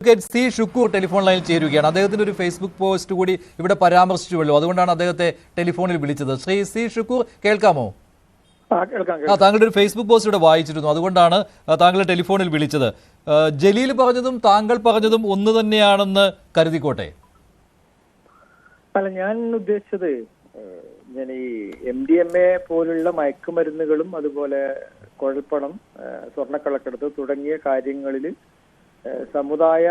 C Shukkur telephone ലൈനിൽ ചേരുകയാണ്. അദ്ദേഹത്തിന്റെ ഒരു ഫേസ്ബുക്ക് പോസ്റ്റ് കൂടി ഇവിടെ പരാമർശിച്ചുവല്ലോ, അതുകൊണ്ടാണ് അദ്ദേഹത്തെ ടെലിഫോണിൽ വിളിച്ചത്. ശ്രീ സി ഷുക്കൂർ, കേൾക്കാമോ? താങ്കളുടെ ഒരു ഫേസ്ബുക്ക് പോസ്റ്റ് ഇവിടെ വായിച്ചിരുന്നു, അതുകൊണ്ടാണ് താങ്കളെ ടെലിഫോണിൽ വിളിച്ചത്. ജലീൽ പറഞ്ഞതും താങ്കൾ പറഞ്ഞതും ഒന്ന് തന്നെയാണെന്ന് കരുതിക്കോട്ടെ. അല്ല, ഞാൻ ഉദ്ദേശിച്ചത് ഞാൻ ഈ MDMA പോലുള്ള മയക്കുമരുന്നുകളും അതുപോലെ കുഴൽപ്പണം, സ്വർണ്ണക്കള്ളക്കടത്ത് തുടങ്ങിയ കാര്യങ്ങളിൽ സമുദായ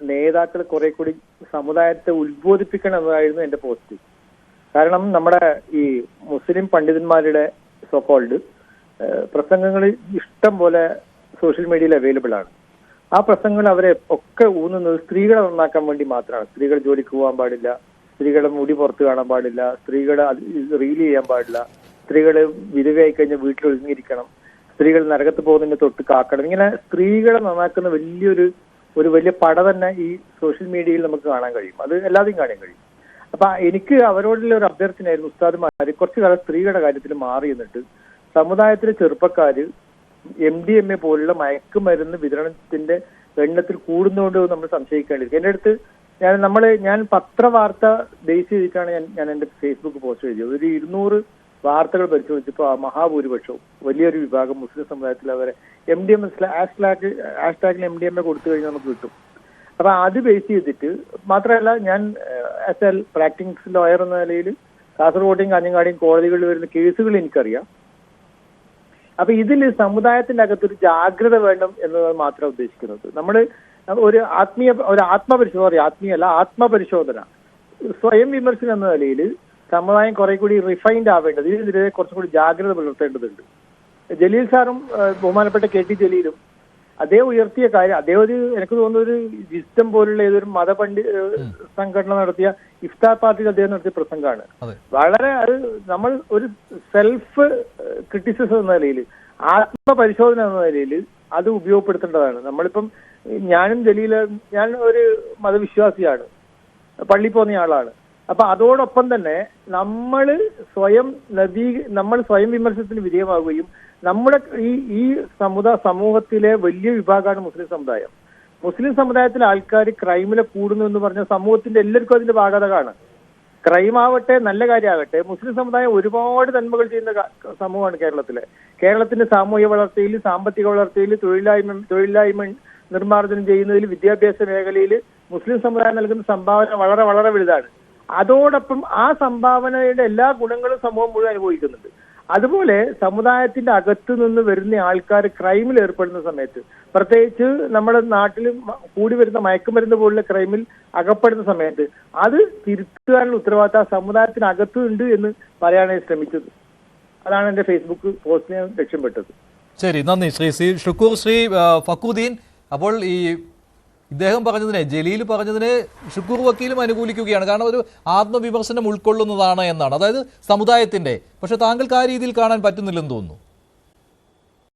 നേതാക്കൾ കുറെ കൂടി സമുദായത്തെ ഉത്ബോധിപ്പിക്കണം എന്നതായിരുന്നു എന്റെ പോസ്റ്റ്. കാരണം നമ്മുടെ ഈ മുസ്ലിം പണ്ഡിതന്മാരുടെ സോക്കോൾഡ് പ്രസംഗങ്ങൾ ഇഷ്ടം പോലെ സോഷ്യൽ മീഡിയയിൽ അവൈലബിൾ ആണ്. ആ പ്രസംഗങ്ങൾ അവരെ ഒക്കെ ഊന്നുന്നത് സ്ത്രീകളെ നന്നാക്കാൻ വേണ്ടി മാത്രമാണ്. സ്ത്രീകൾ ജോലിക്ക് പോകാൻ പാടില്ല, സ്ത്രീകളെ മുടി പുറത്ത് കാണാൻ പാടില്ല, സ്ത്രീകളെ റീൽ ചെയ്യാൻ പാടില്ല, സ്ത്രീകള് വിധവയായി കഴിഞ്ഞാൽ വീട്ടിൽ ഒതുങ്ങിയിരിക്കണം, സ്ത്രീകൾ നരകത്ത് പോകുന്നതിന് തൊട്ട് കാക്കണം. ഇങ്ങനെ സ്ത്രീകളെ നന്നാക്കുന്ന വലിയ പട തന്നെ ഈ സോഷ്യൽ മീഡിയയിൽ നമുക്ക് കാണാൻ കഴിയും. അത് എല്ലാവരും കാണാൻ കഴിയും. അപ്പൊ എനിക്ക് അവരോടുള്ള ഒരു അഭ്യർത്ഥനയായിരുന്നു, ഉസ്താദുമാര് കുറച്ചു കാലം സ്ത്രീകളുടെ കാര്യത്തിൽ മാറി എന്നിട്ട് സമുദായത്തിലെ ചെറുപ്പക്കാര് MDMA പോലുള്ള മയക്കുമരുന്ന് വിതരണത്തിന്റെ എണ്ണത്തിൽ കൂടുന്നതുകൊണ്ട് നമ്മൾ സംശയിക്കേണ്ടിയിരിക്കും. എന്റെ അടുത്ത് ഞാൻ പത്രവാർത്ത ബേസ് ചെയ്തിട്ടാണ് ഞാൻ എന്റെ ഫേസ്ബുക്ക് പോസ്റ്റ് ചെയ്തത്. ഒരു 200 വാർത്തകൾ പരിശോധിച്ചപ്പോൾ ആ മഹാഭൂരിപക്ഷവും വലിയൊരു വിഭാഗം മുസ്ലിം സമുദായത്തിൽ അവരെ MDMA #MDMA കൊടുത്തു കഴിഞ്ഞാൽ നമുക്ക് കിട്ടും. അപ്പൊ അത് ബേസ് ചെയ്തിട്ട് മാത്രമല്ല, ഞാൻ ആസ് എ പ്രാക്ടീസ് ലോയർ എന്ന നിലയിൽ കാസർഗോഡേയും കാഞ്ഞങ്ങാടിയും കോടതികളിൽ വരുന്ന കേസുകൾ എനിക്കറിയാം. അപ്പൊ ഇതിൽ സമുദായത്തിന്റെ അകത്തൊരു ജാഗ്രത വേണം എന്നത് മാത്രം ഉദ്ദേശിക്കുന്നത്. നമ്മൾ ആത്മപരിശോധന, സ്വയം വിമർശനം എന്ന നിലയിൽ സമുദായം കുറെ കൂടി റിഫൈൻഡ് ആവേണ്ടത്, ഇതിനെതിരെ കുറച്ചും കൂടി ജാഗ്രത പുലർത്തേണ്ടതുണ്ട്. ജലീൽ സാറും ബഹുമാനപ്പെട്ട KT ജലീലും അദ്ദേഹം ഉയർത്തിയ കാര്യം, എനിക്ക് തോന്നുന്ന ഒരു വിസ്ഡം പോലുള്ള ഏതൊരു സംഘടന നടത്തിയ ഇഫ്താർ പാർട്ടിയിൽ അദ്ദേഹം നടത്തിയ പ്രസംഗമാണ്. വളരെ നമ്മൾ ഒരു സെൽഫ് ക്രിറ്റിസിസം എന്ന നിലയിൽ, ആത്മപരിശോധന എന്ന നിലയിൽ അത് ഉപയോഗപ്പെടുത്തേണ്ടതാണ്. നമ്മളിപ്പം ഞാൻ ഒരു മതവിശ്വാസിയാണ്, പള്ളി പോകുന്ന ആളാണ്. അപ്പൊ അതോടൊപ്പം തന്നെ നമ്മൾ സ്വയം വിമർശനത്തിന് വിധേയമാവുകയും നമ്മുടെ ഈ സമൂഹത്തിലെ വലിയ വിഭാഗമാണ് മുസ്ലിം സമുദായം. മുസ്ലിം സമുദായത്തിലെ ആൾക്കാർ ക്രൈമിലെ കൂടുന്നു എന്ന് പറഞ്ഞാൽ സമൂഹത്തിന്റെ എല്ലാവർക്കും അതിന്റെ ബാധകമാണ്. ക്രൈം ആവട്ടെ നല്ല കാര്യമാകട്ടെ, മുസ്ലിം സമുദായം ഒരുപാട് നന്മകൾ ചെയ്യുന്ന സമൂഹമാണ് കേരളത്തിന്റെ സാമൂഹ്യ വളർച്ചയിൽ, സാമ്പത്തിക വളർച്ചയിൽ, തൊഴിലില്ലായ്മ നിർമ്മാർജ്ജനം ചെയ്യുന്നതിൽ, വിദ്യാഭ്യാസ മേഖലയിൽ മുസ്ലിം സമുദായം നൽകുന്ന സംഭാവന വളരെ വളരെ വലുതാണ്. അതോടൊപ്പം ആ സംഭാവനയുടെ എല്ലാ ഗുണങ്ങളും സമൂഹം മുഴുവൻ അനുഭവിക്കുന്നുണ്ട്. അതുപോലെ സമുദായത്തിന്റെ അകത്തു നിന്ന് വരുന്ന ആൾക്കാർ ക്രൈമിൽ ഏർപ്പെടുന്ന സമയത്ത്, പ്രത്യേകിച്ച് നമ്മുടെ നാട്ടിൽ കൂടി വരുന്ന മയക്കുമരുന്ന് പോലുള്ള ക്രൈമിൽ അകപ്പെടുന്ന സമയത്ത് അത് തിരുത്താനുള്ള ഉത്തരവാദിത്തം സമുദായത്തിനകത്തും ഉണ്ട് എന്ന് പറയാനായി ശ്രമിച്ചത്. അതാണ് എന്റെ ഫേസ്ബുക്ക് പോസ്റ്റിനെ ലക്ഷ്യപ്പെട്ടത്. ശരി, നന്ദി ശ്രീ സി ഷുക്കൂർ. ശ്രീ ഫക്രുദ്ദീൻ, അപ്പോൾ ഈ ഇദ്ദേഹം പറഞ്ഞതിനെ, ജലീൽ പറഞ്ഞതിനെ ഷുക്കൂർ വക്കീലും അനുകൂലിക്കുകയാണ്. കാരണം ഒരു ആത്മവിമർശനം ഉൾക്കൊള്ളുന്നതാണ് എന്നാണ്, അതായത് സമുദായത്തിന്റെ. പക്ഷെ താങ്കൾക്ക് ആ രീതിയിൽ കാണാൻ പറ്റുന്നില്ലെന്ന് തോന്നുന്നു.